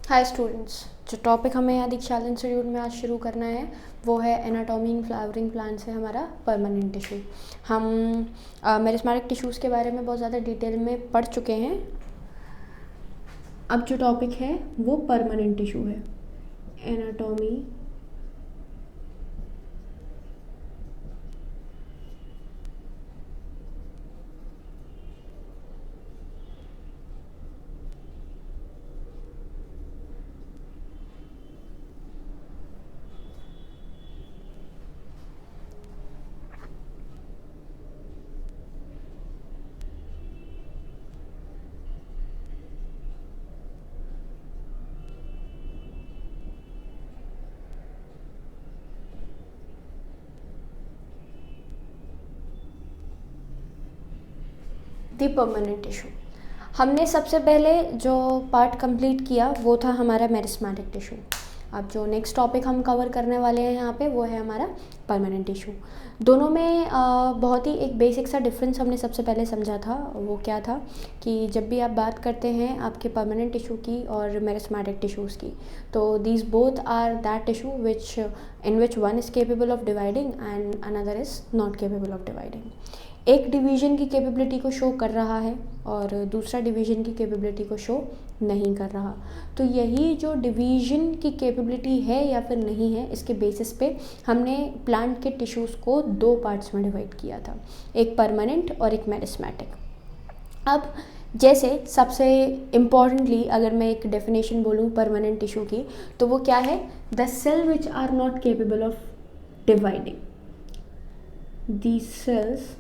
Hi students, जो topic हमें यहाँ दीक्षाल इंस्टीट्यूट में आज शुरू करना है वो है एनाटॉमी इन फ्लावरिंग प्लांट्स है हमारा परमानेंट टिश्यू। हम मेरिस्मेटिक टिश्यूज़ के बारे में बहुत ज़्यादा डिटेल में पढ़ चुके हैं। अब जो टॉपिक है वो परमानेंट टिश्यू है, एनाटॉमी दी परमानेंट टिश्यू। हमने सबसे पहले जो पार्ट कंप्लीट किया वो था हमारा मेरिस्मेटिक टिश्यू। अब जो नेक्स्ट टॉपिक हम कवर करने वाले हैं यहाँ पे वो है हमारा परमानेंट टिश्यू। दोनों में बहुत ही एक बेसिक सा डिफरेंस हमने सबसे पहले समझा था। वो क्या था कि जब भी आप बात करते हैं आपके परमानेंट टिश्यू की और मेरिस्मेटिक टिश्यूज़ की, तो these both are that tissue which in which one is capable of dividing and another is not capable of dividing. एक डिवीज़न की कैपेबिलिटी को शो कर रहा है और दूसरा डिवीज़न की कैपेबिलिटी को शो नहीं कर रहा। तो यही जो डिवीज़न की कैपेबिलिटी है या फिर नहीं है, इसके बेसिस पे हमने प्लांट के टिश्यूज़ को दो पार्ट्स में डिवाइड किया था, एक परमानेंट और एक मेरिस्मेटिक। अब जैसे सबसे इम्पॉर्टेंटली अगर मैं एक डेफिनेशन बोलूँ परमानेंट टिश्यू की, तो वो क्या है? The cell which are not capable of dividing, the cells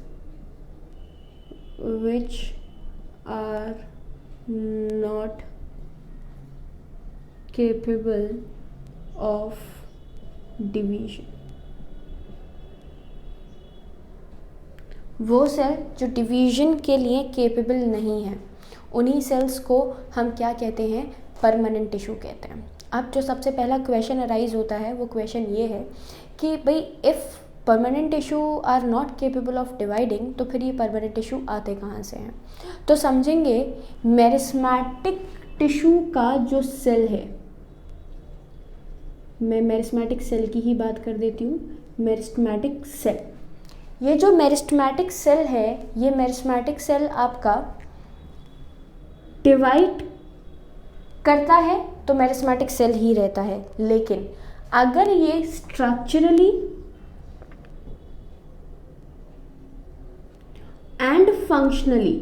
which are not capable of division। वो सेल जो डिवीज़न के लिए केपेबल नहीं है, उन्हीं सेल्स को हम क्या कहते हैं? परमानेंट टिश्यू कहते हैं। अब जो सबसे पहला क्वेश्चन अराइज होता है वो क्वेश्चन ये है कि भाई if permanent tissue are not capable of dividing, तो फिर ये परमानेंट टिश्यू आते कहाँ से हैं? तो समझेंगे मेरिस्मेटिक टिश्यू का जो सेल है, मैं मेरिस्मेटिक सेल की ही बात कर देती हूँ। मेरिस्मेटिक सेल, ये जो मेरिस्मेटिक सेल है, ये मेरिस्मेटिक सेल आपका डिवाइड करता है तो मेरिस्मेटिक सेल ही रहता है। लेकिन अगर ये स्ट्रक्चरली एंड फंक्शनली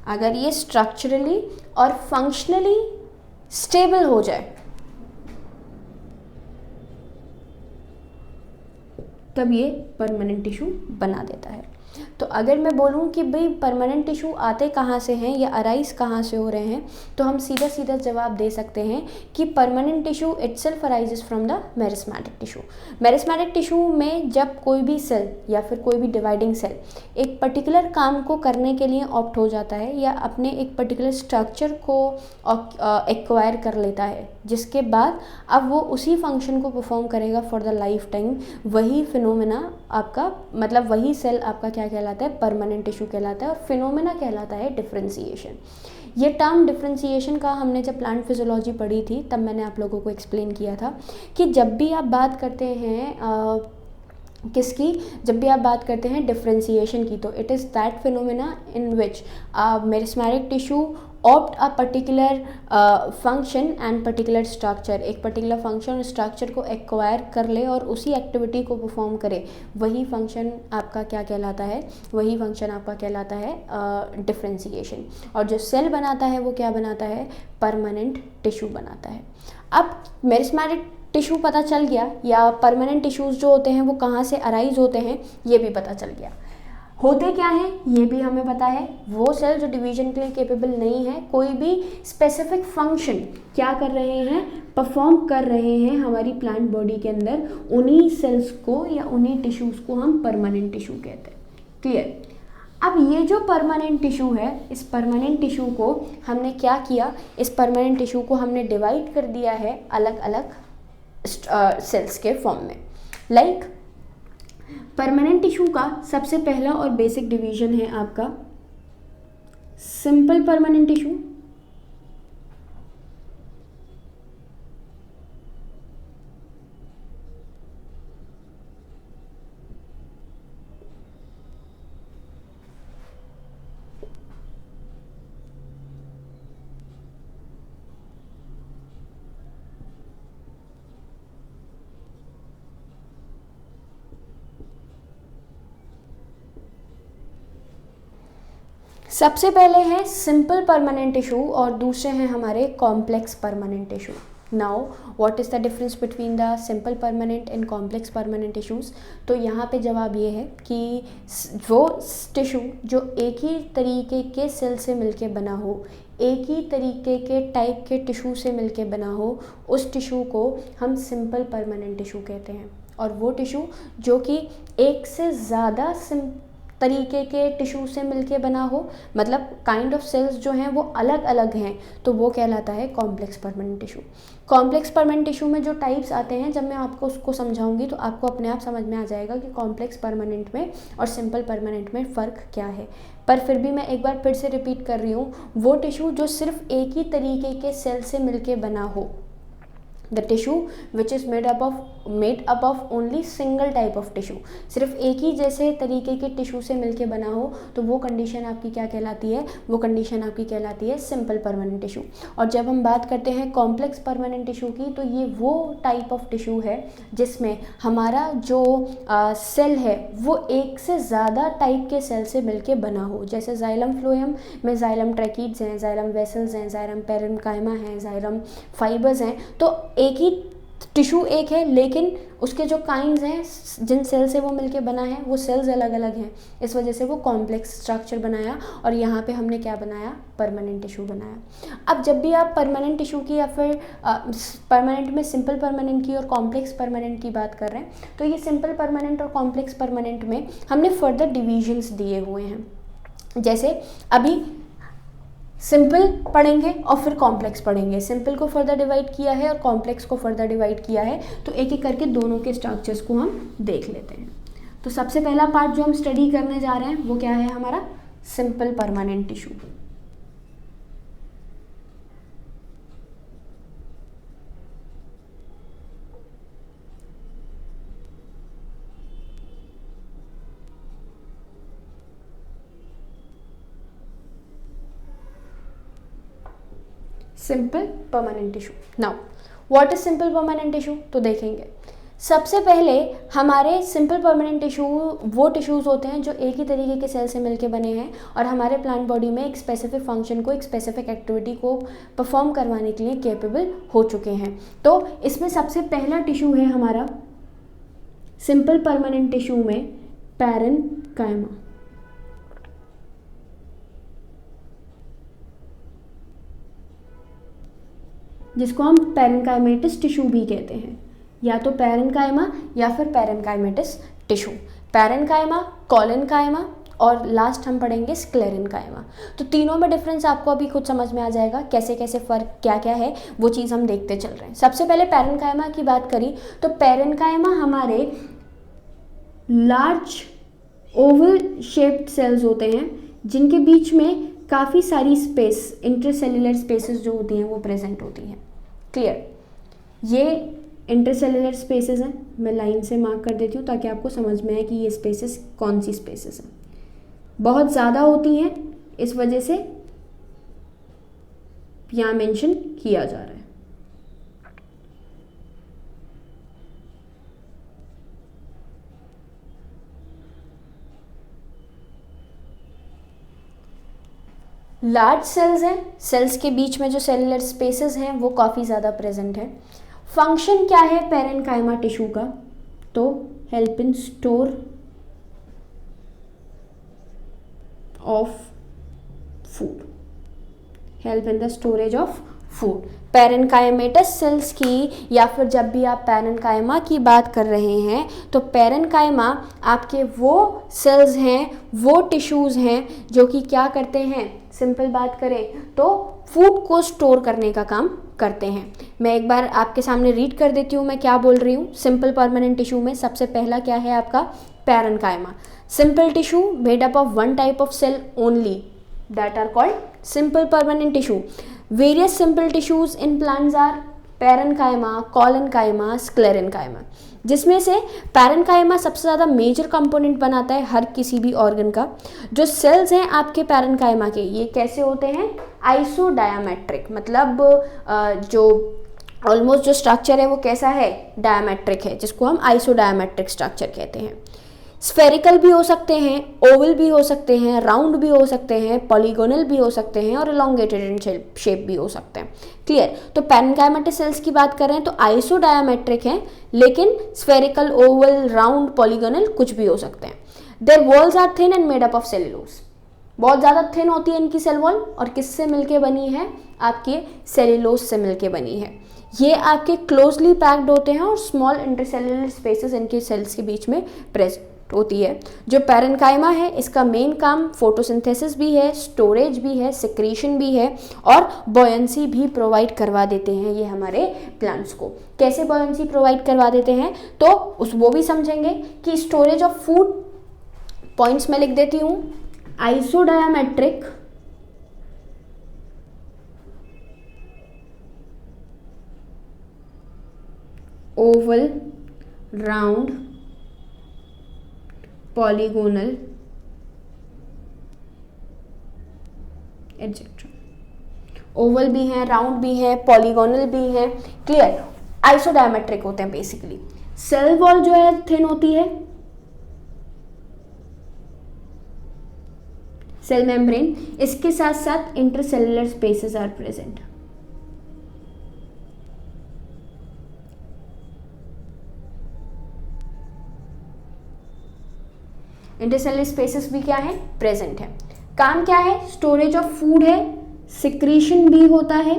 अगर ये स्ट्रक्चरली और फंक्शनली स्टेबल हो जाए, तब ये परमानेंट टिश्यू बना देता है। तो अगर मैं बोलूँ कि भाई परमानेंट टिश्यू आते कहाँ से हैं या अराइज कहाँ से हो रहे हैं, तो हम सीधा सीधा जवाब दे सकते हैं कि permanent tissue itself arises from the meristematic tissue. Meristematic tissue में जब कोई भी सेल या फिर कोई भी डिवाइडिंग सेल एक पर्टिकुलर काम को करने के लिए ऑप्ट हो जाता है या अपने एक पर्टिकुलर स्ट्रक्चर को एक्वायर कर लेता है, जिसके बाद अब वो उसी फंक्शन को परफॉर्म करेगा फॉर द लाइफ टाइम, वही फिनोमेना आपका, मतलब वही सेल आपका क्या कहलाता है? परमानेंट टिश्यू कहलाता है। और फिनोमेना कहलाता है डिफरेंशिएशन। ये टर्म डिफरेंशिएशन का हमने जब प्लांट फिजियोलॉजी पढ़ी थी तब मैंने आप लोगों को एक्सप्लेन किया था कि जब भी आप बात करते हैं किसकी, जब भी आप बात करते हैं डिफरेंशिएशन की, तो it is that phenomena in which meristematic tissue opt a particular function and particular structure, एक पर्टिकुलर फंक्शन और स्ट्रक्चर को एक्वायर कर ले और उसी एक्टिविटी को परफॉर्म करे, वही फंक्शन आपका क्या कहलाता है? वही फंक्शन आपका कहलाता है डिफरेंशिएशन। और जो सेल बनाता है वो क्या बनाता है? परमानेंट टिश्यू बनाता है। अब मेरिस्मेटिक टिश्यू पता चल गया, या परमानेंट टिश्यूज़ जो होते हैं वो कहाँ से अराइज होते हैं ये भी पता चल गया। होते क्या हैं ये भी हमें पता है। वो सेल जो डिवीजन के लिए केपेबल नहीं है, कोई भी स्पेसिफिक फंक्शन क्या कर रहे हैं? परफॉर्म कर रहे हैं हमारी प्लांट बॉडी के अंदर, उन्हीं सेल्स को या उन्हीं टिश्यूज़ को हम परमानेंट टिश्यू कहते हैं। क्लियर? अब ये जो परमानेंट टिश्यू है, इस परमानेंट टिश्यू को हमने क्या किया? इस परमानेंट टिश्यू को हमने डिवाइड कर दिया है अलग अलग सेल्स के फॉर्म में। लाइक परमानेंट टिश्यू का सबसे पहला और बेसिक डिवीजन है आपका सिंपल परमानेंट टिश्यू, सबसे पहले है सिंपल परमानेंट टिश्यू और दूसरे हैं हमारे complex permanent tissue. Now what is the difference between the simple permanent and complex permanent tissues. तो यहाँ पे जवाब ये है कि वो टिश्यू जो एक ही तरीके के सेल से मिलके बना हो, एक ही तरीके के टाइप के टिश्यू से मिलके बना हो, उस टिश्यू को हम सिंपल परमानेंट टिश्यू कहते हैं। और वो टिश्यू जो कि एक से ज़्यादा तरीके के टिश्यू से मिलके बना हो, मतलब काइंड ऑफ सेल्स जो हैं वो अलग अलग हैं, तो वो कहलाता है complex permanent tissue. Complex permanent tissue में जो टाइप्स आते हैं, जब मैं आपको उसको समझाऊंगी तो आपको अपने आप समझ में आ जाएगा कि कॉम्प्लेक्स परमानेंट में और सिंपल परमानेंट में फ़र्क क्या है। पर फिर भी मैं एक बार फिर से रिपीट कर रही हूँ, वो टिश्यू जो सिर्फ एक ही तरीके के सेल से मिलके बना हो, the tissue which is made up of only single type of tissue, सिर्फ एक ही जैसे तरीके के टिश्यू से मिलके बना हो, तो वो कंडीशन आपकी क्या कहलाती है, वो कंडीशन आपकी कहलाती है सिंपल परमानेंट टिश्यू। और जब हम बात करते हैं कॉम्प्लेक्स परमानेंट टिश्यू की, तो ये वो टाइप ऑफ टिश्यू है जिसमें हमारा जो सेल है वो एक से ज़्यादा टाइप के सेल से मिलके बना हो। जैसे जाइलम फ्लोएम में जाइलम ट्रैकीड्स हैं, जाइलम वेसल्स हैं, जाइलम पेरेन्काइमा हैं, जाइलम फाइबर्स हैं, तो एक ही टिश्यू एक है, लेकिन उसके जो काइंड्स हैं जिन सेल से वो मिलके बना है वो सेल्स अलग अलग हैं। इस वजह से वो कॉम्प्लेक्स स्ट्रक्चर बनाया और यहाँ पे हमने क्या बनाया, परमानेंट टिश्यू बनाया। अब जब भी आप परमानेंट टिश्यू की या फिर परमानेंट में सिंपल परमानेंट की और कॉम्प्लेक्स परमानेंट की बात कर रहे हैं, तो ये सिंपल परमानेंट और कॉम्प्लेक्स परमानेंट में हमने फर्दर डिविजन्स दिए हुए हैं। जैसे अभी सिंपल पढ़ेंगे और फिर कॉम्प्लेक्स पढ़ेंगे, सिंपल को फर्दर डिवाइड किया है और कॉम्प्लेक्स को फर्दर डिवाइड किया है, तो एक एक करके दोनों के स्ट्रक्चर्स को हम देख लेते हैं। तो सबसे पहला पार्ट जो हम स्टडी करने जा रहे हैं वो क्या है, हमारा simple permanent tissue. Simple permanent tissue. Now what is simple permanent tissue, तो देखेंगे सबसे पहले हमारे सिंपल परमानेंट टिश्यू वो टिश्यूज़ होते हैं जो एक ही तरीके के सेल से मिलके बने हैं और हमारे प्लांट बॉडी में एक स्पेसिफिक फंक्शन को, एक स्पेसिफिक एक्टिविटी को परफॉर्म करवाने के लिए कैपेबल हो चुके हैं। तो इसमें सबसे पहला टिश्यू है हमारा सिंपल परमानेंट टिश्यू में पैरेन्काइमा, जिसको हम पैरेन्काइमेटस टिश्यू भी कहते हैं, या तो पैरेन्काइमा या फिर पैरेन्काइमेटस टिश्यू। पैरेन्काइमा, कॉलेन्काइमा और लास्ट हम पढ़ेंगे स्क्लेरेन्काइमा। तो तीनों में डिफरेंस आपको अभी खुद समझ में आ जाएगा, कैसे कैसे फ़र्क क्या क्या है वो चीज़ हम देखते चल रहे हैं। सबसे पहले पैरेन्काइमा की बात करी तो पैरेन्काइमा हमारे लार्ज ओवल शेप्ड सेल्स होते हैं जिनके बीच में काफ़ी सारी स्पेस, इंटरसेल्युलर स्पेसेस जो होती हैं वो प्रेजेंट होती हैं। क्लियर, ये इंटरसेल्युलर स्पेसेस हैं, मैं लाइन से मार्क कर देती हूँ ताकि आपको समझ में आए कि ये स्पेसेस कौन सी स्पेसेस हैं। बहुत ज़्यादा होती हैं, इस वजह से यहाँ मेंशन किया जा रहा है। लार्ज सेल्स हैं, सेल्स के बीच में जो सेलुलर स्पेसेस हैं वो काफ़ी ज़्यादा प्रेजेंट है। फंक्शन क्या है पैरेन्काइमा टिश्यू का, तो help in store of food, help in the storage of food. Parenchymatous sales की या फिर जब भी आप पैरेन्काइमा की बात कर रहे हैं तो पैरेन्काइमा आपके वो सेल्स हैं, वो टिश्यूज़ हैं जो कि क्या करते हैं, सिंपल बात करें तो फूड को स्टोर करने का काम करते हैं। मैं एक बार आपके सामने रीड कर देती हूँ मैं क्या बोल रही हूँ। सिंपल परमानेंट टिश्यू में सबसे पहला क्या है आपका parenchyma, simple tissue made up of one type of cell only, that are called simple permanent tissue. Various simple tissues in plants are parenchyma, collenchyma, sclerenchyma, जिसमें से पैरेन्काइमा सबसे ज़्यादा मेजर कंपोनेंट बनाता है हर किसी भी ऑर्गन का। जो सेल्स हैं आपके पैरेन्काइमा के, ये कैसे होते हैं? आइसोडायामेट्रिक, मतलब जो ऑलमोस्ट जो स्ट्रक्चर है वो कैसा है? डायमेट्रिक है, जिसको हम आइसोडायामेट्रिक स्ट्रक्चर कहते हैं। स्फेरिकल भी हो सकते हैं, ओवल भी हो सकते हैं, राउंड भी हो सकते हैं, पॉलीगोनल भी हो सकते हैं और इलोंगेटेड इन शेप भी हो सकते हैं। क्लियर? तो पैरेन्काइमेटिक सेल्स की बात कर रहे हैं तो आइसोडायामेट्रिक हैं, लेकिन स्फेरिकल, ओवल, राउंड, पॉलीगोनल कुछ भी हो सकते हैं। Their walls are thin and made up of cellulose, बहुत ज़्यादा थिन होती है इनकी सेल वॉल, और किससे मिलके बनी है? आपके सेल्यूलोज से मिलके बनी है। ये आपके क्लोजली पैक्ड होते हैं और स्मॉल इंटरसेल्युलर स्पेसेस इनके सेल्स के बीच में प्रेजेंट होती है। जो पैरेन्काइमा है इसका मेन काम फोटोसिंथेसिस भी है, स्टोरेज भी है, सिक्रीशन भी है और बॉयंसी भी प्रोवाइड करवा देते हैं ये हमारे प्लांट्स को। कैसे बॉयंसी प्रोवाइड करवा देते हैं तो वो भी समझेंगे कि स्टोरेज ऑफ फूड, पॉइंट्स में लिख देती हूँ, isodiametric, oval, round, polygonal etcetera. Oval भी है, राउंड भी है, पॉलीगोनल भी है। क्लियर? आइसोडायमेट्रिक होते हैं बेसिकली। सेल वॉल जो है थिन होती है, सेल मेम्ब्रेन, इसके साथ साथ intercellular spaces are present. Intercellular spaces भी क्या है? प्रेजेंट है। काम क्या है? स्टोरेज ऑफ फूड है, सिक्रीशन भी होता है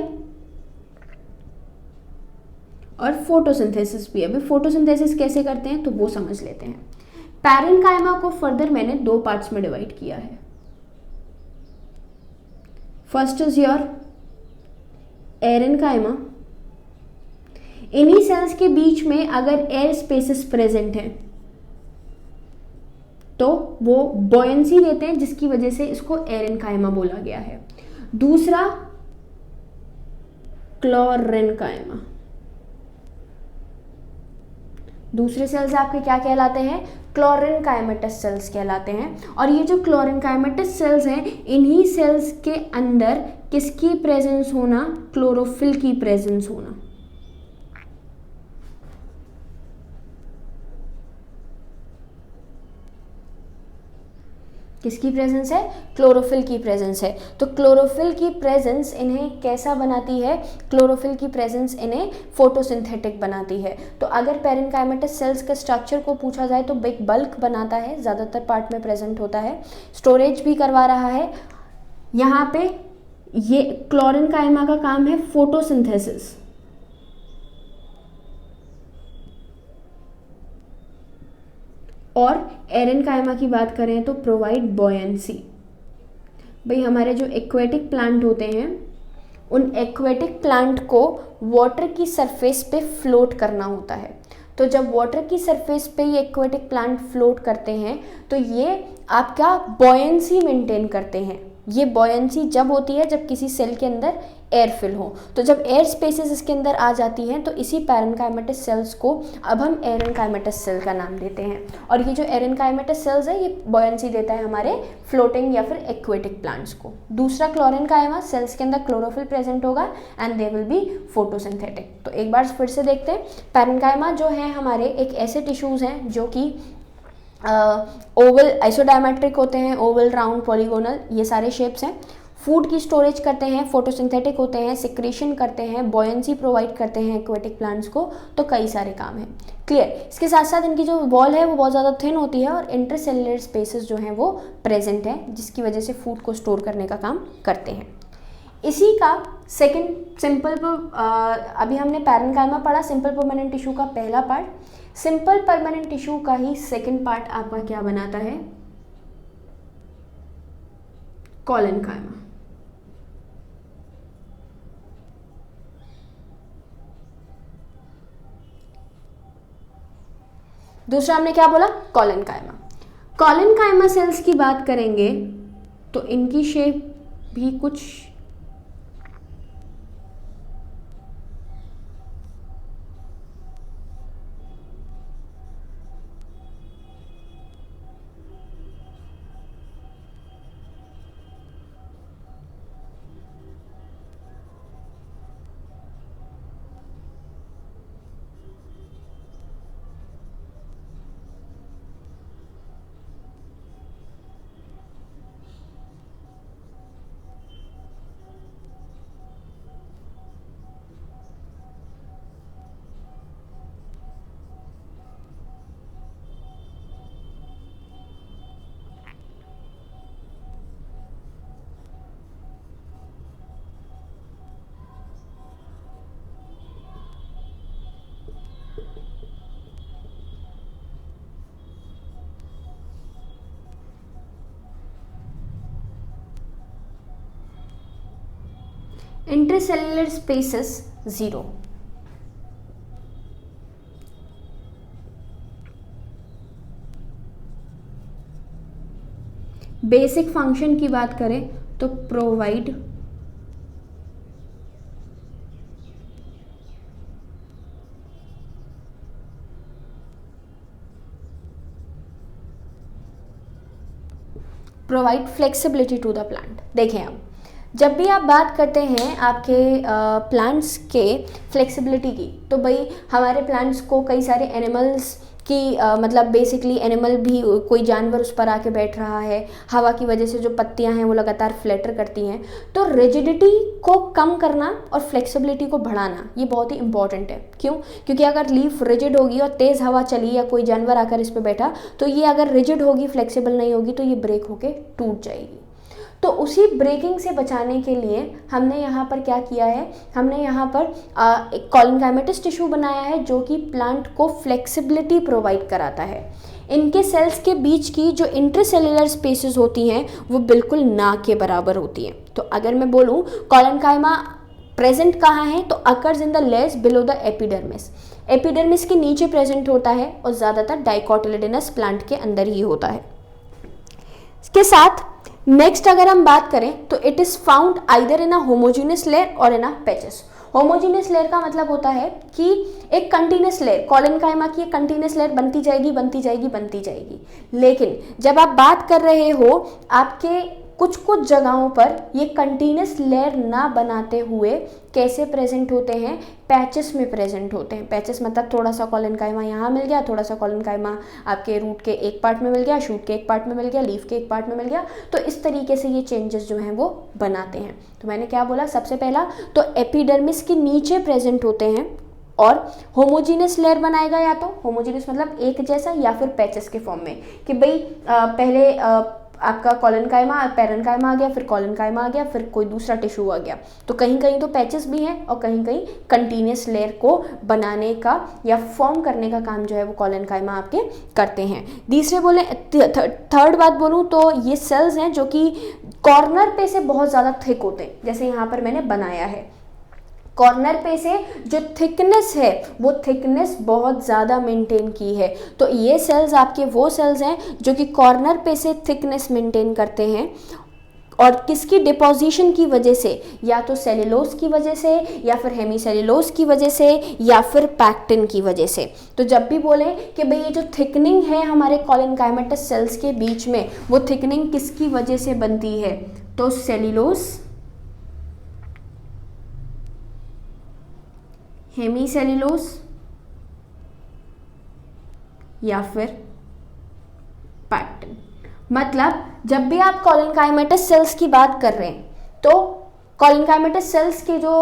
और फोटोसिंथेसिस भी है। अभी फोटोसिंथेसिस कैसे करते हैं तो वो समझ लेते हैं। पैरेन्काइमा को फर्दर मैंने दो पार्ट्स में डिवाइड किया है। First is your एरेन्काइमा। इन्हीं सेल्स के बीच में अगर एयर स्पेसेस प्रेजेंट हैं तो वो बॉयंसी देते हैं, जिसकी वजह से इसको एरेन्काइमा बोला गया है। दूसरा क्लोरेन्काइमा। दूसरे सेल्स आपके क्या कहलाते हैं? क्लोरेन्काइमेटस सेल्स कहलाते हैं। और ये जो क्लोरेन्काइमेटस सेल्स हैं, इन्हीं सेल्स के अंदर किसकी प्रेजेंस होना? क्लोरोफिल की प्रेजेंस होना। किसकी प्रेजेंस है? क्लोरोफिल की प्रेजेंस है। तो क्लोरोफिल की प्रेजेंस इन्हें कैसा बनाती है? क्लोरोफिल की प्रेजेंस इन्हें फोटोसिंथेटिक बनाती है। तो अगर पैरेन्काइमेटस सेल्स के स्ट्रक्चर को पूछा जाए तो बिग बल्क बनाता है, ज़्यादातर पार्ट में प्रेजेंट होता है, स्टोरेज भी करवा रहा है। यहाँ पे ये क्लोरेन्काइमा का काम है फोटोसिंथेसिस, और एरेन्काइमा की बात करें तो प्रोवाइड बॉयंसी। भाई हमारे जो एक्वेटिक प्लांट होते हैं, उन एक्वेटिक प्लांट को वाटर की सरफेस पे फ्लोट करना होता है। तो जब वाटर की सरफेस पे ये एक्वेटिक प्लांट फ्लोट करते हैं तो ये आपका बॉयंसी मेंटेन करते हैं। ये बॉयंसी जब होती है जब किसी सेल के अंदर एयर फिल हो। तो जब एयर स्पेसेस इसके अंदर आ जाती हैं तो इसी पैरेन्काइमेटस सेल्स को अब हम एरेन्काइमेटस सेल का नाम देते हैं। और ये जो एरेन्काइमेटस सेल्स है ये बॉयंसी देता है हमारे फ्लोटिंग या फिर एक्वेटिक प्लांट्स को। दूसरा क्लोरेन्काइमा, सेल्स के अंदर क्लोरोफिल प्रेजेंट होगा and they will be photosynthetic. तो एक बार फिर से देखते हैं, पैरेन्काइमा जो है हमारे एक ऐसे टिश्यूज हैं जो कि ओवल आइसोडायमेट्रिक होते हैं, ओवल, राउंड, पॉलीगोनल, ये सारे शेप्स हैं। फूड की स्टोरेज करते हैं, फोटोसिंथेटिक होते हैं, सिक्रीशन करते हैं, बॉयंसी प्रोवाइड करते हैं एक्वेटिक प्लांट्स को। तो कई सारे काम हैं। क्लियर? इसके साथ साथ इनकी जो वॉल है वो बहुत ज़्यादा थिन होती है और इंटरसेल्युलर स्पेसेस जो हैं वो प्रेजेंट हैं, जिसकी वजह से फूड को स्टोर करने का काम करते हैं। इसी का सेकेंड सिंपल, अभी हमने पैरेन्काइमा पढ़ा, सिंपल परमानेंट टिश्यू का पहला पार्ट। सिंपल परमानेंट टिश्यू का ही सेकेंड पार्ट आपका क्या बनाता है? कॉलेन्काइमा। दूसरा हमने क्या बोला? कॉलेन्काइमा। कॉलेन्काइमा सेल्स की बात करेंगे तो इनकी शेप भी कुछ इंटरसेल्युलर स्पेसेस 0। बेसिक फंक्शन की बात करें तो provide flexibility to the plant. देखें, अब जब भी आप बात करते हैं आपके प्लांट्स के फ्लेक्सिबिलिटी की, तो भाई हमारे प्लांट्स को कई सारे एनिमल्स की मतलब बेसिकली एनिमल भी, कोई जानवर उस पर आके बैठ रहा है, हवा की वजह से जो पत्तियां हैं वो लगातार फ्लैटर करती हैं। तो रिजिडिटी को कम करना और फ्लेक्सिबिलिटी को बढ़ाना ये बहुत ही इंपॉर्टेंट है। क्यों? क्योंकि अगर लीफ रिजिड होगी और तेज़ हवा चली या कोई जानवर आकर इस पर बैठा, तो ये अगर रिजिड होगी, फ्लेक्सिबल नहीं होगी, तो ये ब्रेक होके टूट जाएगी। तो उसी ब्रेकिंग से बचाने के लिए हमने यहाँ पर क्या किया है, हमने यहाँ पर एक कॉलिनकाइमेटस टिश्यू बनाया है जो कि प्लांट को फ्लेक्सिबिलिटी प्रोवाइड कराता है। इनके सेल्स के बीच की जो इंटरसेल्युलर स्पेसेस होती हैं वो बिल्कुल ना के बराबर होती हैं। तो अगर मैं बोलूँ कॉलिनकाइमा प्रेजेंट कहाँ है, तो occurs in the layers below the epidermis. Epidermis के नीचे प्रेजेंट होता है और ज़्यादातर डाइकोटिलेडोनस प्लांट के अंदर ही होता है। इसके साथ नेक्स्ट अगर हम बात करें तो it is found either in a homogeneous layer और इन अ पैचेस। होमोजीनियस लेयर का मतलब होता है कि एक कंटिन्यूस लेयर, कॉलिनकाइमा की एक कंटिन्यूस लेयर बनती जाएगी, बनती जाएगी, बनती जाएगी। लेकिन जब आप बात कर रहे हो आपके कुछ कुछ जगहों पर ये कंटिन्यूस लेयर ना बनाते हुए कैसे प्रेजेंट होते हैं, पैचेस में प्रेजेंट होते हैं। पैचेस मतलब थोड़ा सा कॉलिनकाइमा यहाँ मिल गया, थोड़ा सा कॉलिनकाइमा आपके रूट के एक पार्ट में मिल गया, शूट के एक पार्ट में मिल गया, लीफ के एक पार्ट में मिल गया। तो इस तरीके से ये चेंजेस जो हैं वो बनाते हैं। तो मैंने क्या बोला, सबसे पहला तो एपिडर्मिस के नीचे प्रेजेंट होते हैं और होमोजीनियस लेयर बनाएगा, या तो होमोजीनियस मतलब एक जैसा, या फिर पैचेस के फॉर्म में कि भाई पहले आपका कॉलिनकाइमा, पैरेन्काइमा आ गया, फिर कॉलिनकाइमा आ गया, फिर कोई दूसरा टिश्यू आ गया। तो कहीं कहीं तो पैचेस भी हैं और कहीं कहीं कंटिन्यूस लेयर को बनाने का या फॉर्म करने का काम जो है वो कॉलिनकाइमा आपके करते हैं। तीसरे बोले थर्ड बात बोलूँ तो ये सेल्स हैं जो कि कॉर्नर पे से बहुत ज़्यादा थिक होते हैं। जैसे यहाँ पर मैंने बनाया है, कॉर्नर पे से जो थिकनेस है वो थिकनेस बहुत ज़्यादा मेंटेन की है। तो ये सेल्स आपके वो सेल्स हैं जो कि कॉर्नर पे से थिकनेस मेंटेन करते हैं। और किसकी डिपोजिशन की वजह से, या तो सेल्यूलोज की वजह से, या फिर हेमीसेल्यूलोज की वजह से, या फिर पैक्टिन की वजह से। तो जब भी बोलें कि भाई ये जो थिकनिंग है हमारे कॉलिनकाइमेटस सेल्स के बीच में, वो थिकनिंग किसकी वजह से बनती है, तो सेल्यूलोज, हेमीसेल्यूलोज या फिर पैक्टिन। मतलब जब भी आप कॉलिनकाइमेटस सेल्स की बात कर रहे हैं तो कॉलिनकाइमेटस सेल्स की जो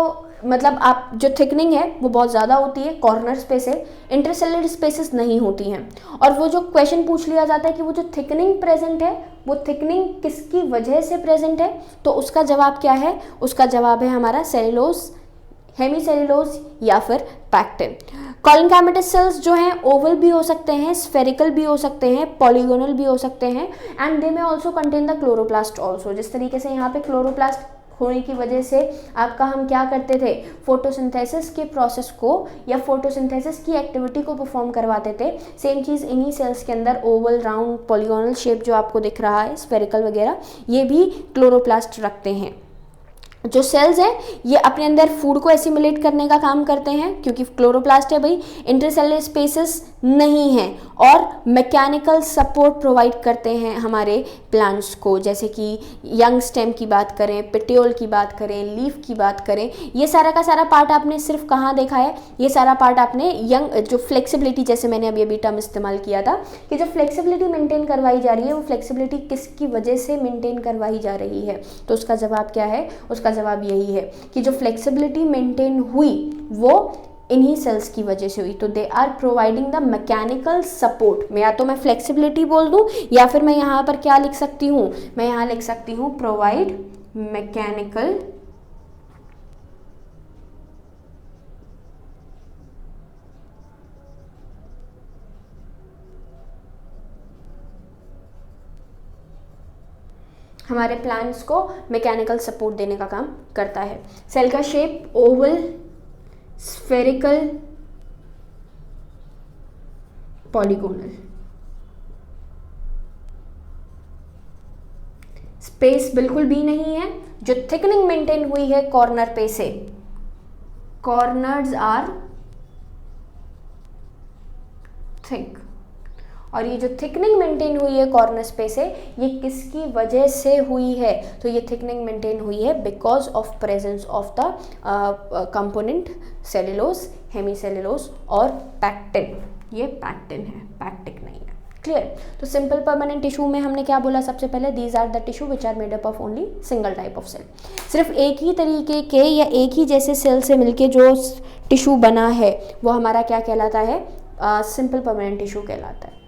मतलब आप जो थिकनिंग है वो बहुत ज़्यादा होती है, कॉर्नर स्पेस है, इंटरसेल्युलर स्पेसेस नहीं होती हैं। और वो जो क्वेश्चन पूछ लिया जाता है कि वो जो थिकनिंग प्रेजेंट है वो थिकनिंग किसकी वजह से प्रेजेंट है, तो उसका जवाब क्या है, उसका जवाब है हमारा सेल्यूलोज, हेमीसेल्यूलोज या फिर पैक्टिन। कॉलिनकाइमेटस सेल्स जो हैं ओवल भी हो सकते हैं, स्फेरिकल भी हो सकते हैं, पॉलीगोनल भी हो सकते हैं, एंड दे में also contain the chloroplast also. जिस तरीके से यहाँ पे क्लोरोप्लास्ट होने की वजह से आपका हम क्या करते थे, फोटोसिंथेसिस के प्रोसेस को या फोटोसिंथेसिस की एक्टिविटी को परफॉर्म करवाते थे। सेम चीज़ इन्हीं सेल्स के अंदर ओवल, राउंड, पॉलीगोनल शेप जो आपको दिख रहा है, स्फेरिकल वगैरह, ये भी क्लोरोप्लास्ट रखते हैं। जो सेल्स हैं ये अपने अंदर फूड को एसिमुलेट करने का काम करते हैं, क्योंकि क्लोरोप्लास्ट है भाई, इंटरसेलुलर स्पेसेस नहीं हैं, और मैकेनिकल सपोर्ट प्रोवाइड करते हैं हमारे प्लांट्स को, जैसे कि यंग स्टेम की बात करें, पेटियोल की बात करें, लीफ की बात करें, ये सारा का सारा पार्ट आपने सिर्फ कहाँ देखा है, ये सारा पार्ट आपने यंग जो फ्लेक्सिबिलिटी, जैसे मैंने अभी टर्म इस्तेमाल किया था कि जो फ्लेक्सिबिलिटी मेंटेन करवाई जा रही है वो फ्लेक्सिबिलिटी किसकी वजह से मेंटेन करवाई जा रही है, तो उसका जवाब क्या है, उसका जवाब यही है कि जो फ्लेक्सिबिलिटी मेंटेन हुई वो इन्हीं सेल्स की वजह से हुई। तो they are providing the mechanical support. मैं या तो मैं फ्लेक्सिबिलिटी बोल दूं या फिर मैं यहाँ पर क्या लिख सकती हूँ, मैं यहाँ लिख सकती हूँ प्रोवाइड मैकेनिकल हमारे प्लांट्स को मैकेनिकल सपोर्ट देने का काम करता है। सेल का shape Oval, spherical, polygonal. Space बिल्कुल भी नहीं है, जो थिकनिंग मेंटेन हुई है कॉर्नर पे से, कॉर्नर्स आर थिक, और ये जो थिकनिंग मेंटेन हुई है कॉर्नर्स पे से, ये किसकी वजह से हुई है, तो ये थिकनिंग मेंटेन हुई है because of presence of the component cellulose, hemicellulose और पैक्टिन। ये पैक्टिन है, पैक्टिक नहीं है। क्लियर। तो सिंपल परमानेंट टिश्यू में हमने क्या बोला सबसे पहले, these are the tissue which are made up of only single type of cell. सिर्फ एक ही तरीके के या एक ही जैसे सेल से मिलके जो टिश्यू बना है वो हमारा क्या कहलाता है, सिंपल परमानेंट टिश्यू कहलाता है।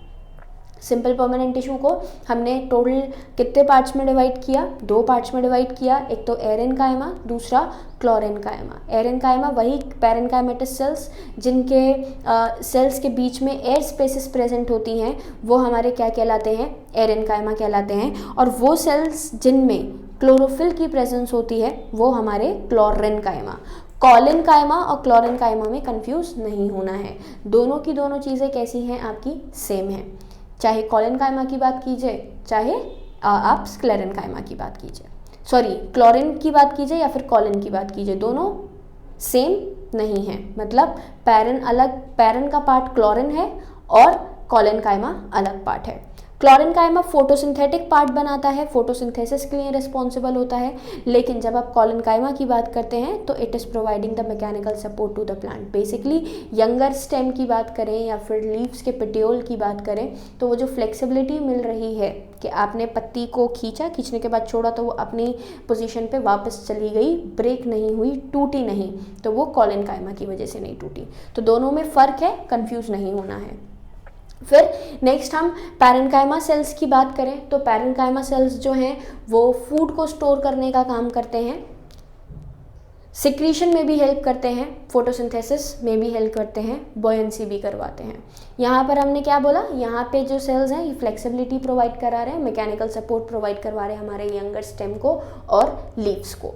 सिंपल परमानेंट टिश्यू को हमने टोटल कितने पार्ट्स में डिवाइड किया, 2 पार्ट्स में डिवाइड किया, एक तो एरेनकाइमा, दूसरा क्लोरेनकाइमा। एरेनकाइमा वही पैरेनकाइमेटस सेल्स जिनके सेल्स के बीच में एयर स्पेसेस प्रेजेंट होती हैं, वो हमारे क्या कहलाते हैं, एरेनकाइमा कहलाते हैं। और वो सेल्स जिनमें क्लोरोफिल की प्रेजेंस होती है वो हमारे क्लोरेनकाइमा। कॉलिनकाइमा और क्लोरेनकाइमा में कंफ्यूज नहीं होना है, दोनों की दोनों चीज़ें कैसी हैं, आपकी सेम है। चाहे कॉलिनकाइमा की बात कीजिए, चाहे आप स्क्लेरेनकाइमा की बात कीजिए, सॉरी क्लोरिन की बात कीजिए या फिर कॉलिन की बात कीजिए, दोनों सेम नहीं है। मतलब पैरन अलग, पैरन का पार्ट क्लोरिन है और कॉलिनकाइमा अलग पार्ट है। क्लोरेनकाइमा फोटोसिंथेटिक पार्ट बनाता है, फोटोसिंथेसिस के लिए रिस्पॉन्सिबल होता है, लेकिन जब आप कॉलिनकाइमा की बात करते हैं तो it is providing the mechanical support to the plant. Basically younger stem की बात करें या फिर लीव्स के पेटियोल की बात करें तो वो जो फ्लेक्सिबिलिटी मिल रही है कि आपने पत्ती को खींचा, खींचने के बाद छोड़ा तो वो अपनी पोजीशन पे वापस चली गई, ब्रेक नहीं हुई, टूटी नहीं, तो वो कॉलिनकाइमा की वजह से नहीं टूटी। तो दोनों में फ़र्क है, कंफ्यूज नहीं होना है। फिर नेक्स्ट हम पैरेनकाइमा सेल्स की बात करें तो पैरेनकाइमा सेल्स जो हैं वो फूड को स्टोर करने का काम करते हैं, सिक्रीशन में भी हेल्प करते हैं, फोटोसिंथेसिस में भी हेल्प करते हैं, बॉयंसी भी करवाते हैं। यहाँ पर हमने क्या बोला, यहाँ पे जो सेल्स हैं ये फ्लेक्सिबिलिटी प्रोवाइड करा रहे हैं, मैकेनिकल सपोर्ट प्रोवाइड करवा रहे हैं हमारे यंगर स्टेम को और लीव्स को।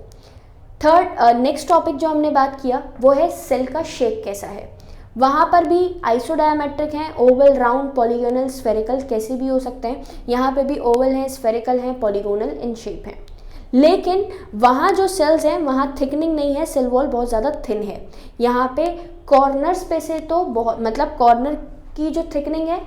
थर्ड नेक्स्ट टॉपिक जो हमने बात किया वो है सेल का शेप कैसा है। वहाँ पर भी आइसोडायमेट्रिक हैं, ओवल, राउंड, पॉलीगोनल, स्फेरिकल, कैसे भी हो सकते हैं। यहाँ पे भी ओवल हैं, स्फेरिकल हैं, पॉलीगोनल इन शेप हैं। लेकिन वहाँ जो सेल्स हैं वहाँ थिकनिंग नहीं है, सेल वॉल बहुत ज़्यादा थिन है। यहाँ पे कॉर्नर्स पे से तो बहुत, मतलब कॉर्नर की जो थिकनिंग है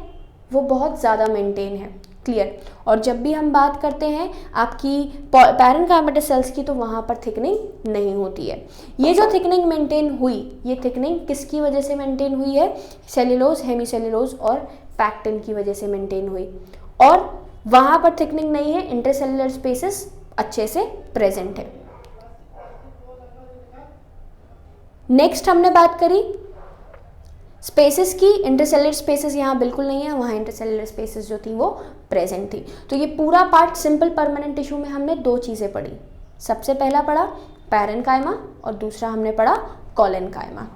वो बहुत ज़्यादा मेंटेन है। क्लियर। और जब भी हम बात करते हैं आपकी पैरेनकाइमेटस सेल्स की तो वहाँ पर थिकनिंग नहीं होती है। ये जो थिकनिंग मेंटेन हुई, ये थिकनिंग किसकी वजह से मेंटेन हुई है, सेल्यूलोज, हेमीसेल्यूलोज और पैक्टिन की वजह से मेंटेन हुई। और वहाँ पर थिकनिंग नहीं है, इंटरसेल्युलर स्पेसेस अच्छे से प्रेजेंट है। नेक्स्ट हमने बात करी स्पेसेस की, इंटरसेलुलर स्पेसेस यहाँ बिल्कुल नहीं है, वहाँ इंटरसेलुलर स्पेसेस जो थी वो प्रेजेंट थी। तो ये पूरा पार्ट सिंपल परमानेंट टिश्यू में हमने 2 चीज़ें पढ़ी। सबसे पहला पढ़ा पैरेनकाइमा और दूसरा हमने पढ़ा कॉलिनकाइमा।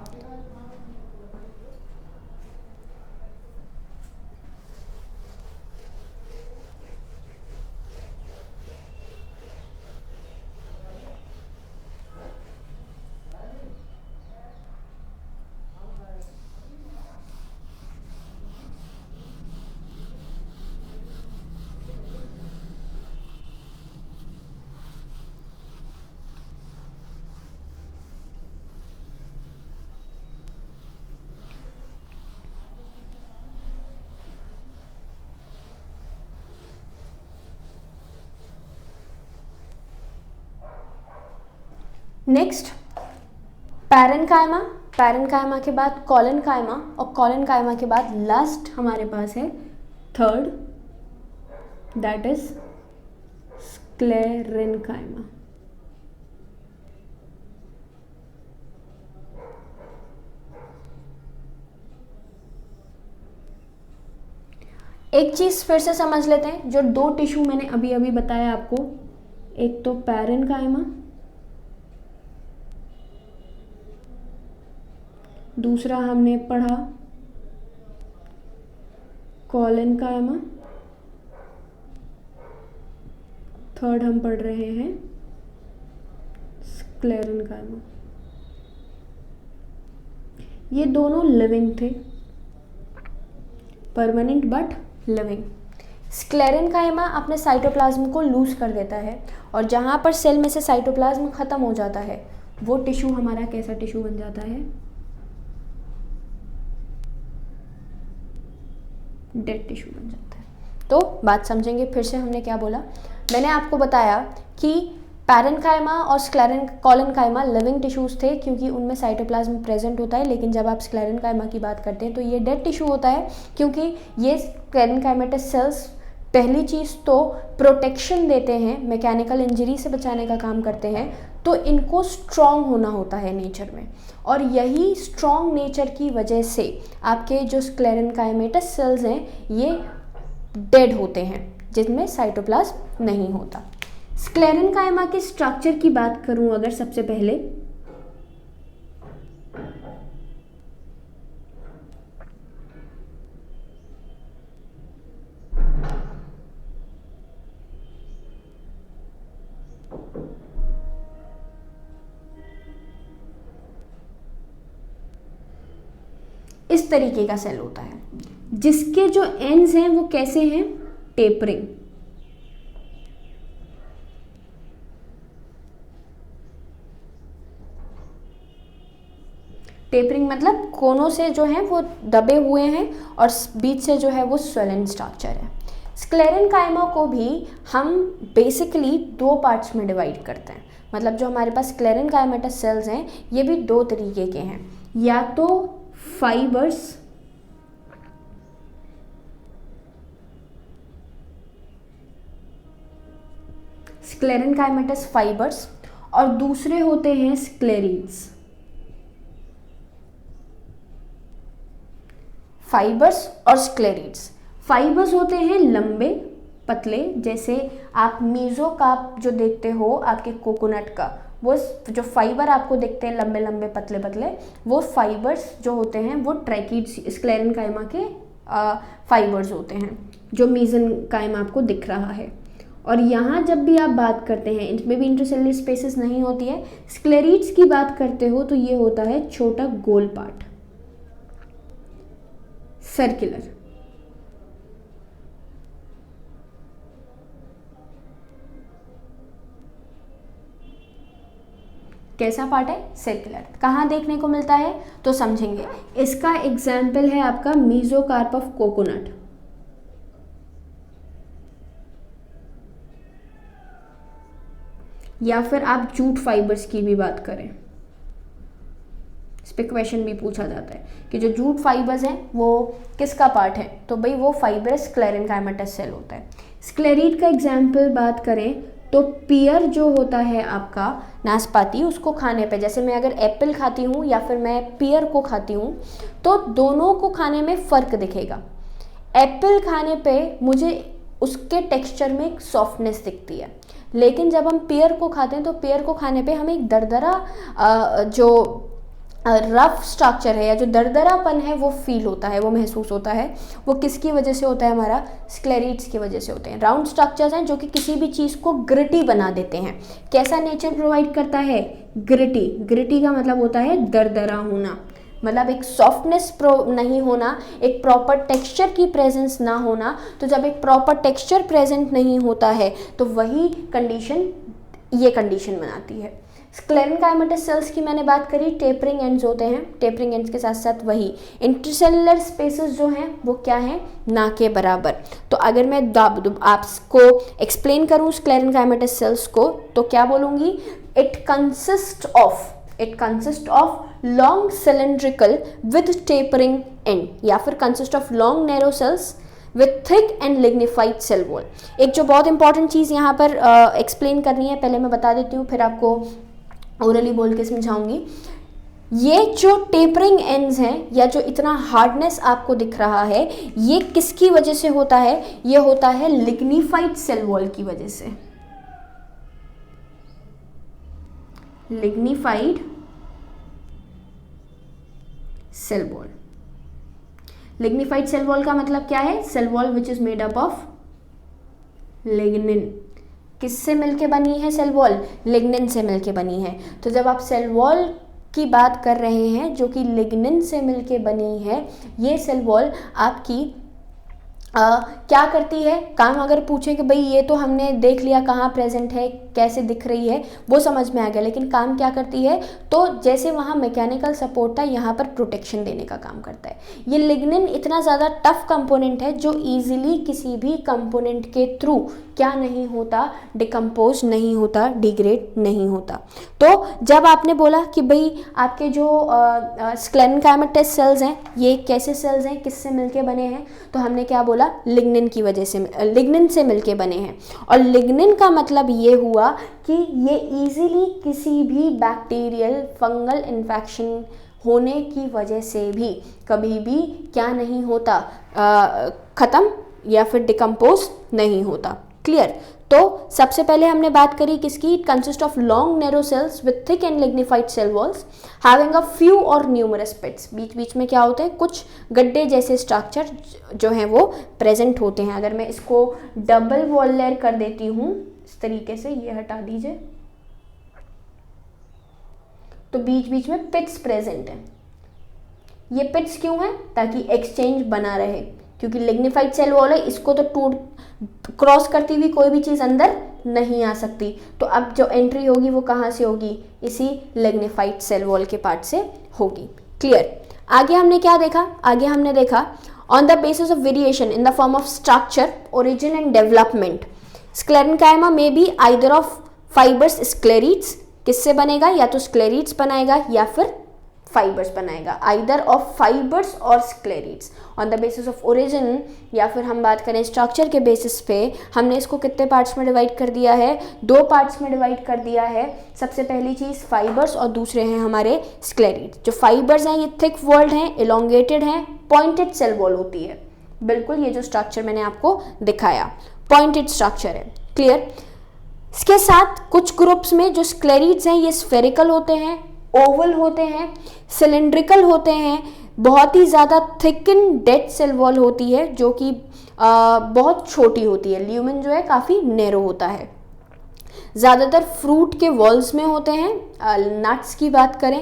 नेक्स्ट पैरेन्काइमा, पैरेन्काइमा के बाद कोलेनकाइमा, और कोलेनकाइमा के बाद लास्ट हमारे पास है थर्ड, दैट इज स्क्लेरेन्काइमा। एक चीज़ फिर से समझ लेते हैं, जो दो टिश्यू मैंने अभी अभी बताया आपको, एक तो पैरेन्काइमा, दूसरा हमने पढ़ा कोलेनकाइमा, थर्ड हम पढ़ रहे हैं स्क्लेरेन्काइमा। ये दोनों लिविंग थे, परमानेंट बट लिविंग। स्क्लेरेन्काइमा अपने साइटोप्लाज्म को लूज कर देता है, और जहाँ पर सेल में से साइटोप्लाज्म खत्म हो जाता है वो टिश्यू हमारा कैसा टिश्यू बन जाता है? डेड टिश्यू बन जाता है। तो बात समझेंगे फिर से, हमने क्या बोला? मैंने आपको बताया कि पैरेन्काइमा और कोलेनकाइमा लिविंग टिश्यूज थे क्योंकि उनमें साइटोप्लाज्म प्रेजेंट होता है, लेकिन जब आप स्क्लेरेन्काइमा की बात करते हैं तो ये डेड टिश्यू होता है, क्योंकि ये स्क्लेरेन्काइमेटस सेल्स पहली चीज़ तो प्रोटेक्शन देते हैं, मैकेनिकल इंजरी से बचाने का काम करते हैं, तो इनको स्ट्रॉन्ग होना होता है नेचर में, और यही स्ट्रॉन्ग नेचर की वजह से आपके जो स्क्लेरेन्काइमेटस सेल्स हैं ये डेड होते हैं, जिनमें साइटोप्लाज्म नहीं होता। स्क्लेरेन्काइमा के स्ट्रक्चर की बात करूं अगर, सबसे पहले इस तरीके का सेल होता है, जिसके जो एंड्स हैं वो कैसे हैं? टेपरिंग। टेपरिंग मतलब कोनों से जो है वो दबे हुए हैं और बीच से जो है वो स्वेलन स्ट्रक्चर है। स्क्लेरेन्काइमा को भी हम बेसिकली दो पार्ट्स में डिवाइड करते हैं, मतलब जो हमारे पास स्क्लेरेन्काइमेटस सेल्स हैं ये भी दो तरीके के हैं, या तो फाइबर्स स्क्लेरेन्काइमेटस फाइबर्स, और दूसरे होते हैं स्क्लेरीड्स। फाइबर्स और स्क्लेरीड्स। फाइबर्स होते हैं लंबे पतले, जैसे आप मीज़ोकार्प जो देखते हो आपके कोकोनट का, वो जो फाइबर आपको दिखते हैं लंबे लंबे पतले पतले, वो फाइबर्स जो होते हैं वो ट्रैकीड्स स्क्लेरेन्काइमा के फाइबर्स होते हैं, जो मीज़ेनकाइमा आपको दिख रहा है। और यहाँ जब भी आप बात करते हैं इनमें भी इंटरसेलुलर स्पेसेस नहीं होती है। स्क्लेरीड्स की बात करते हो तो ये होता है छोटा गोल पार्ट, सर्कुलर। कैसा पार्ट है? सर्कुलर। कहाँ देखने को मिलता है तो समझेंगे। इसका एग्जाम्पल है आपका मीज़ोकार्प ऑफ कोकोनट। या फिर आप जूट फाइबर्स की भी बात करें, इस पे क्वेश्चन भी पूछा जाता है कि जो जूट फाइबर्स हैं वो किसका पार्ट है, तो भाई वो फाइबरस स्क्लेरेन्काइमेटस सेल होता है। स्क्लेरीड का एग्जाम्पल बात करें तो पियर जो होता है आपका नाशपाती, उसको खाने पे, जैसे मैं अगर एप्पल खाती हूँ या फिर मैं पियर को खाती हूँ, तो दोनों को खाने में फ़र्क दिखेगा। एप्पल खाने पे मुझे उसके टेक्सचर में एक सॉफ्टनेस दिखती है, लेकिन जब हम पियर को खाते हैं तो पियर को खाने पे हमें एक दरदरा जो रफ स्ट्रक्चर है या जो दरदरापन है वो फील होता है, वो महसूस होता है। वो किसकी वजह से होता है? हमारा स्क्लेरीड्स की वजह से होते हैं। राउंड स्ट्रक्चर्स हैं जो कि किसी भी चीज़ को ग्रिटी बना देते हैं। कैसा नेचर प्रोवाइड करता है? ग्रिटी। ग्रिटी का मतलब होता है दरदरा होना, मतलब एक सॉफ्टनेस नहीं होना, एक प्रॉपर टेक्सचर की प्रेजेंस ना होना। तो जब एक प्रॉपर टेक्सचर प्रेजेंट नहीं होता है तो वही कंडीशन ये कंडीशन बनाती है। स्क्लेरेन्काइमेटस सेल्स की मैंने बात करी, टेपरिंग एंड्स होते हैं। टेपरिंग एंड्स के साथ साथ वही इंटरसेलुलर स्पेसेस जो हैं वो क्या हैं? ना के बराबर। तो अगर मैं आपको एक्सप्लेन करूं स्क्लेरेन्काइमेटस सेल्स को तो क्या बोलूँगी? It consist of long cylindrical with tapering end, या फिर consist of long narrow cells with thick and lignified cell wall. एक जो बहुत इंपॉर्टेंट चीज़ यहाँ पर एक्सप्लेन करनी है, पहले मैं बता देती हूँ, फिर आपको ओरली बोल के समझाऊंगी। ये जो टेपरिंग एंड्स हैं या जो इतना हार्डनेस आपको दिख रहा है, ये किसकी वजह से होता है? ये होता है लिग्निफाइड सेल वॉल की वजह से। Lignified cell wall. Lignified cell wall का मतलब क्या है? Cell wall which is made up of lignin. किससे मिलके बनी है सेल वॉल? लिग्निन से मिलके बनी है। तो जब आप सेल वॉल की बात कर रहे हैं जो कि लिग्निन से मिलके बनी है, ये सेल वॉल आपकी क्या करती है? काम अगर पूछें कि भाई ये तो हमने देख लिया कहाँ प्रेजेंट है, कैसे दिख रही है, वो समझ में आ गया, लेकिन काम क्या करती है? तो जैसे वहाँ मैकेनिकल सपोर्ट था, यहाँ पर प्रोटेक्शन देने का काम करता है। ये लिग्निन इतना ज़्यादा टफ कंपोनेंट है जो इजीली किसी भी कंपोनेंट के थ्रू क्या नहीं होता? डिकम्पोज नहीं होता, डिग्रेड नहीं होता। तो जब आपने बोला कि भाई आपके जो स्क्लेरेनकाइमेटस सेल्स हैं, ये कैसे सेल्स हैं, किससे मिलके बने हैं? तो हमने क्या बोला? लिग्निन की वजह से, लिग्निन से मिलके बने हैं। और लिग्निन का मतलब ये हुआ कि ये इजीली किसी भी बैक्टीरियल फंगल इन्फेक्शन होने की वजह से भी कभी भी क्या नहीं होता? ख़त्म या फिर डिकम्पोज नहीं होता। क्लियर? तो सबसे पहले हमने बात करी किसकी? It consist of long narrow cells with thick and lignified cell walls having a few और न्यूमरस पिट्स। बीच बीच में क्या होते हैं? कुछ गड्ढे जैसे स्ट्रक्चर जो हैं वो प्रेजेंट होते हैं। अगर मैं इसको डबल वॉल लेयर कर देती हूँ इस तरीके से, ये हटा दीजिए, तो बीच बीच में पिट्स प्रेजेंट हैं। ये पिट्स क्यों हैं? ताकि एक्सचेंज बना रहे, क्योंकि लिग्निफाइड सेल वॉल है, इसको तो टूट क्रॉस करती हुई कोई भी चीज़ अंदर नहीं आ सकती। तो अब जो एंट्री होगी वो कहाँ से होगी? इसी लिग्निफाइड सेल वॉल के पार्ट से होगी। क्लियर? आगे हमने क्या देखा? आगे हमने देखा on the basis of variation in the form of structure, origin and development, sclerenchyma में बी आइदर ऑफ फाइबर्स स्क्लेरीड्स। किससे बनेगा? या तो स्क्लेरीड्स बनाएगा या फिर फाइबर्स बनाएगा, आइदर ऑफ फाइबर्स और sclereids. On the basis of origin या फिर हम बात करें स्ट्रक्चर के बेसिस पे, हमने इसको कितने पार्ट्स में डिवाइड कर दिया है? 2 पार्ट्स में डिवाइड कर दिया है। सबसे पहली चीज़ फाइबर्स और दूसरे हैं हमारे स्क्लेरीड्स। जो फाइबर्स हैं ये थिक वॉल्ड हैं, इलोंगेटेड हैं, पॉइंटेड सेल वॉल होती है। बिल्कुल ये जो स्ट्रक्चर मैंने आपको दिखाया पॉइंटेड स्ट्रक्चर है। क्लियर? इसके साथ कुछ ग्रुप्स में जो स्क्लेरीड्स हैं ये स्फेरिकल होते हैं, ओवल होते हैं, सिलेंड्रिकल होते हैं, बहुत ही ज़्यादा थिकन डेड सेल वॉल होती है जो कि बहुत छोटी होती है। ल्यूमेन जो है काफ़ी नैरो होता है। ज़्यादातर फ्रूट के वॉल्स में होते हैं। नट्स की बात करें,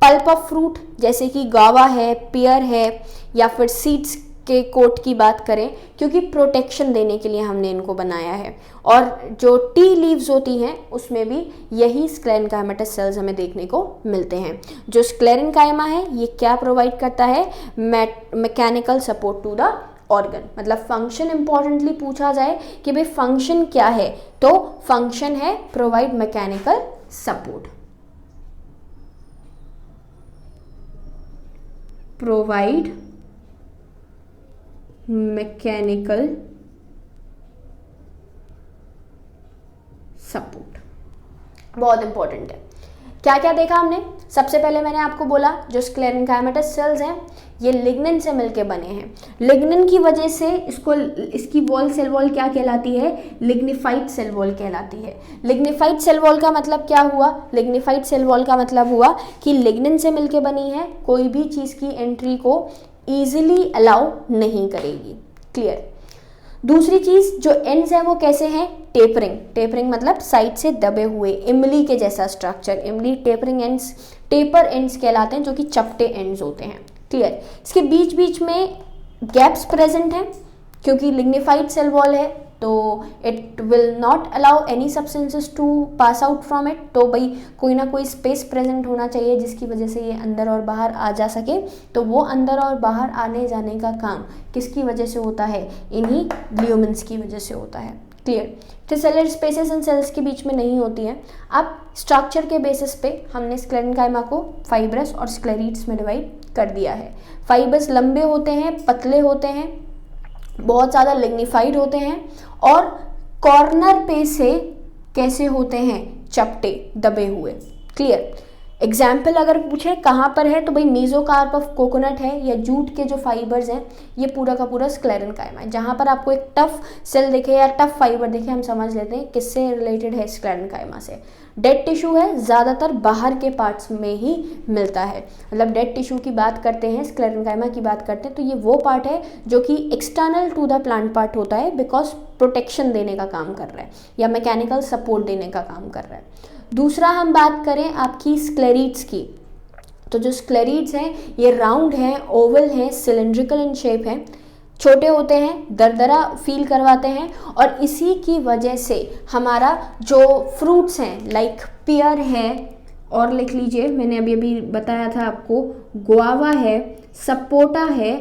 पल्प ऑफ फ्रूट जैसे कि गावा है, पियर है, या फिर सीड्स के कोट की बात करें, क्योंकि प्रोटेक्शन देने के लिए हमने इनको बनाया है। और जो टी लीव्स होती हैं उसमें भी यही स्क्लेरेनकाइमेटस सेल्स हमें देखने को मिलते हैं। जो स्क्लेरेनकाइमा है ये क्या प्रोवाइड करता है? Mechanical support to the organ. मतलब फंक्शन इंपॉर्टेंटली पूछा जाए कि भाई फंक्शन क्या है, तो फंक्शन है provide mechanical support, provide mechanical support. बहुत इंपॉर्टेंट है। क्या क्या देखा हमने? सबसे पहले मैंने आपको बोला जो स्क्लेरेनकाइमेटस सेल्स हैं ये लिग्निन से मिलके बने हैं। लिग्निन की वजह से इसकी वॉल सेल वॉल क्या कहलाती है? लिग्निफाइड सेल वॉल कहलाती है। लिग्निफाइड सेल वॉल का मतलब क्या हुआ? लिग्निफाइड सेल वॉल का मतलब हुआ कि लिग्निन से मिलके बनी है, कोई भी चीज़ की एंट्री को ईजिली अलाउ नहीं करेगी। क्लियर? दूसरी चीज़ जो एंड्स है वो कैसे हैं? टेपरिंग। टेपरिंग मतलब साइड से दबे हुए, इमली के जैसा स्ट्रक्चर। इमली टेपरिंग एंड्स, टेपर एंड्स कहलाते हैं जो कि चपटे एंड्स होते हैं। क्लियर? इसके बीच बीच में गैप्स प्रेजेंट हैं क्योंकि लिग्निफाइड सेल वॉल है, तो it will not allow any substances to pass out from it. तो भाई कोई ना कोई स्पेस प्रेजेंट होना चाहिए जिसकी वजह से ये अंदर और बाहर आ जा सके। तो वो अंदर और बाहर आने जाने का काम किसकी वजह से होता है? इन्हीं ल्यूमेन्स की वजह से होता है। Clear. Intercellular spaces in cells के बीच में नहीं होती हैं। अब स्ट्रक्चर के बेसिस पे हमने स्क्लेरेन्काइमा को फाइब्रस और स्क्लेरीड्स में डिवाइड कर दिया है। फाइब्रस लंबे होते हैं, पतले होते हैं, बहुत ज़्यादा लिग्निफाइड होते हैं, और कॉर्नर पे से कैसे होते हैं, चपटे, दबे हुए। क्लियर। एग्जाम्पल अगर पूछे कहाँ पर है, तो भाई मेसोकार्प ऑफ कोकोनट है, या जूट के जो फाइबर्स हैं, ये पूरा का पूरा स्क्लेरेन्काइमा है। जहाँ पर आपको एक टफ सेल दिखे या टफ फाइबर दिखे, हम समझ लेते हैं किससे रिलेटेड है, स्क्लेरेन्काइमा से। डेड टिश्यू है, ज़्यादातर बाहर के पार्ट्स में ही मिलता है। मतलब डेड टिश्यू की बात करते हैं, स्क्लेरेन्काइमा की बात करते हैं, तो ये वो पार्ट है जो कि external to the plant part होता है, बिकॉज प्रोटेक्शन देने का काम कर रहा है या मैकेनिकल सपोर्ट देने का काम कर रहा है। दूसरा हम बात करें आपकी स्क्लेरीड्स की, तो जो स्क्लेरीड्स हैं ये राउंड हैं, ओवल हैं, सिलेंड्रिकल इन शेप हैं, छोटे होते हैं, दरदरा फील करवाते हैं, और इसी की वजह से हमारा जो फ्रूट्स हैं लाइक पियर है, और लिख लीजिए मैंने अभी बताया था आपको, गुआवा है, सपोटा है,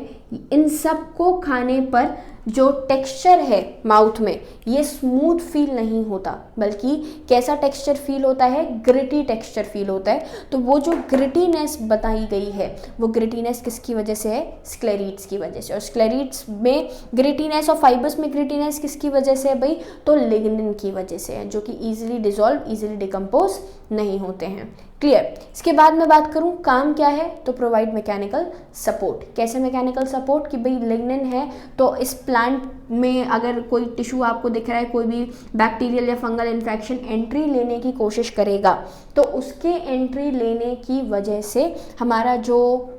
इन सब को खाने पर जो टेक्सचर है माउथ में ये स्मूथ फील नहीं होता, बल्कि कैसा टेक्सचर फील होता है, ग्रिटी टेक्सचर फील होता है। तो वो जो ग्रिटीनेस बताई गई है, वो ग्रिटीनेस किसकी वजह से है, स्क्लेरीड्स की वजह से। और स्क्लेरीड्स में ग्रिटीनेस और फाइबर्स में ग्रिटीनेस किसकी वजह से है भाई, तो लिग्निन की वजह से है, जो कि ईजिली डिसॉल्व, ईजिली डिकम्पोज नहीं होते हैं। क्लियर। इसके बाद मैं बात करूं काम क्या है, तो प्रोवाइड मैकेनिकल सपोर्ट। कैसे मैकेनिकल सपोर्ट, कि भाई लिग्निन है तो इस प्लांट में अगर कोई टिश्यू आपको दिख रहा है, कोई भी बैक्टीरियल या फंगल इन्फेक्शन एंट्री लेने की कोशिश करेगा, तो उसके एंट्री लेने की वजह से हमारा जो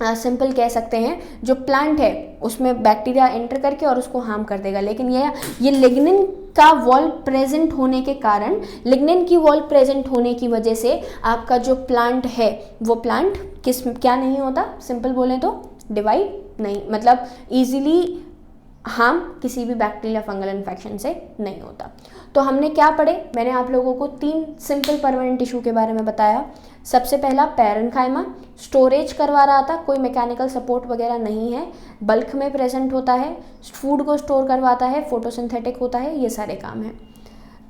सिंपल कह सकते हैं जो प्लांट है उसमें बैक्टीरिया एंटर करके और उसको हार्म कर देगा। लेकिन ये लिग्निन का वॉल प्रेजेंट होने के कारण, लिग्निन की वॉल प्रेजेंट होने की वजह से आपका जो प्लांट है वो प्लांट क्या नहीं होता, सिंपल बोलें तो डिवाइड नहीं, मतलब इजीली हार्म किसी भी बैक्टीरिया फंगल इन्फेक्शन से नहीं होता। तो हमने क्या पढ़े, मैंने आप लोगों को 3 सिंपल परमानेंट टिश्यू के बारे में बताया। सबसे पहला पैरेन्काइमा, स्टोरेज करवा रहा था, कोई मैकेनिकल सपोर्ट वगैरह नहीं है, बल्क में प्रेजेंट होता है, फूड को स्टोर करवाता है, फोटोसिंथेटिक होता है, ये सारे काम हैं।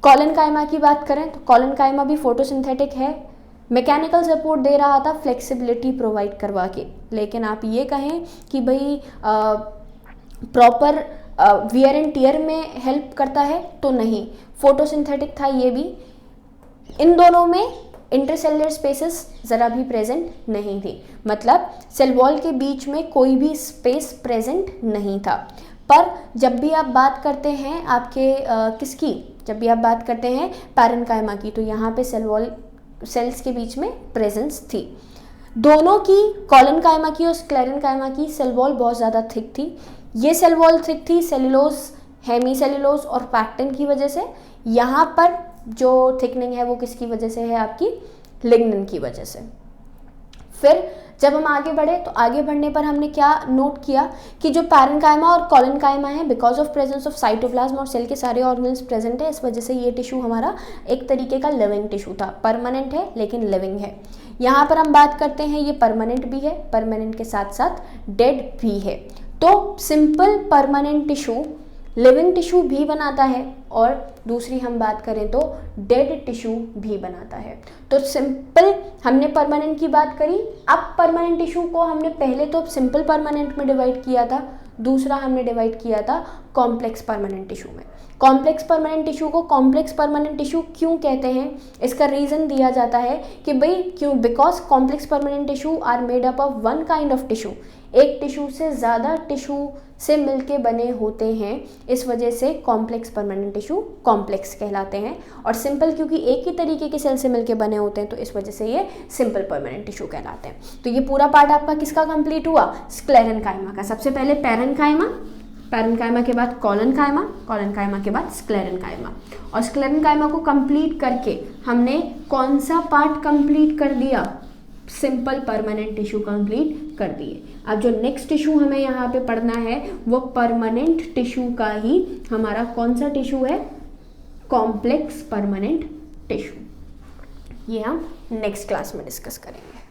कॉलेनकाइमा की बात करें तो कॉलेनकाइमा भी फोटोसिंथेटिक है, मैकेनिकल सपोर्ट दे रहा था फ्लेक्सिबिलिटी प्रोवाइड करवा के। लेकिन आप ये कहें कि भाई प्रॉपर वियर एंड टियर में हेल्प करता है तो नहीं, फोटोसिंथेटिक था ये भी। इन दोनों में इंटरसेलुलर स्पेसेस ज़रा भी प्रेजेंट नहीं थी, मतलब सेल वॉल के बीच में कोई भी स्पेस प्रेजेंट नहीं था। पर जब भी आप बात करते हैं आपके किसकी, जब भी आप बात करते हैं पैरेन्काइमा की, तो यहाँ पे सेल वॉल सेल्स के बीच में प्रेजेंस थी। दोनों की, कॉलेनकाइमा की और स्क्लेरेन्काइमा की, सेल वॉल बहुत ज़्यादा थिक थी। ये सेल वॉल थिक थी सेलुलोज, हेमीसेलुलोज और पैक्टिन की वजह से। यहाँ पर जो थिकनिंग है वो किसकी वजह से है, आपकी लिग्निन की वजह से। फिर जब हम आगे बढ़े तो आगे बढ़ने पर हमने क्या नोट किया कि जो पैरेन्काइमा और कॉलेनकाइमा है, because of presence of cytoplasm और सेल के सारे ऑर्गन्स प्रेजेंट है, इस वजह से ये टिश्यू हमारा एक तरीके का लिविंग टिश्यू था। परमानेंट है लेकिन लिविंग है। यहाँ पर हम बात करते हैं ये परमानेंट भी है, परमानेंट के साथ साथ डेड भी है। तो simple permanent tissue living tissue भी बनाता है, और दूसरी हम बात करें तो डेड टिश्यू भी बनाता है। तो सिंपल हमने परमानेंट की बात करी। अब परमानेंट टिश्यू को हमने पहले तो सिंपल परमानेंट में डिवाइड किया था, दूसरा हमने डिवाइड किया था कॉम्प्लेक्स परमानेंट टिश्यू में। कॉम्प्लेक्स परमानेंट टिश्यू को कॉम्प्लेक्स परमानेंट टिश्यू क्यों कहते हैं, इसका रीज़न दिया जाता है कि भाई क्यों, because complex permanent tissue are made up of one kind of tissue, एक टिश्यू से ज़्यादा टिश्यू से मिलके बने होते हैं, इस वजह से कॉम्प्लेक्स परमानेंट टिश्यू कॉम्प्लेक्स कहलाते हैं। और सिंपल क्योंकि एक ही तरीके के सेल से मिलके बने होते हैं, तो इस वजह से ये सिंपल परमानेंट टिश्यू कहलाते हैं। तो ये पूरा पार्ट आपका किसका कंप्लीट हुआ, स्क्लेरेन्काइमा का। सबसे पहले पैरेन्काइमा, पैरेन्काइमा के बाद कॉलेनकाइमा, कॉलेनकाइमा के बाद स्क्लेरेन्काइमा। और स्क्लेरेन्काइमा को कंप्लीट करके हमने कौन सा पार्ट कंप्लीट कर दिया, सिंपल परमानेंट टिश्यू कंप्लीट कर दिए। अब जो नेक्स्ट टिश्यू हमें यहाँ पे पढ़ना है वो परमानेंट टिश्यू का ही हमारा कौन सा टिश्यू है, कॉम्प्लेक्स परमानेंट टिश्यू। ये हम नेक्स्ट क्लास में डिस्कस करेंगे।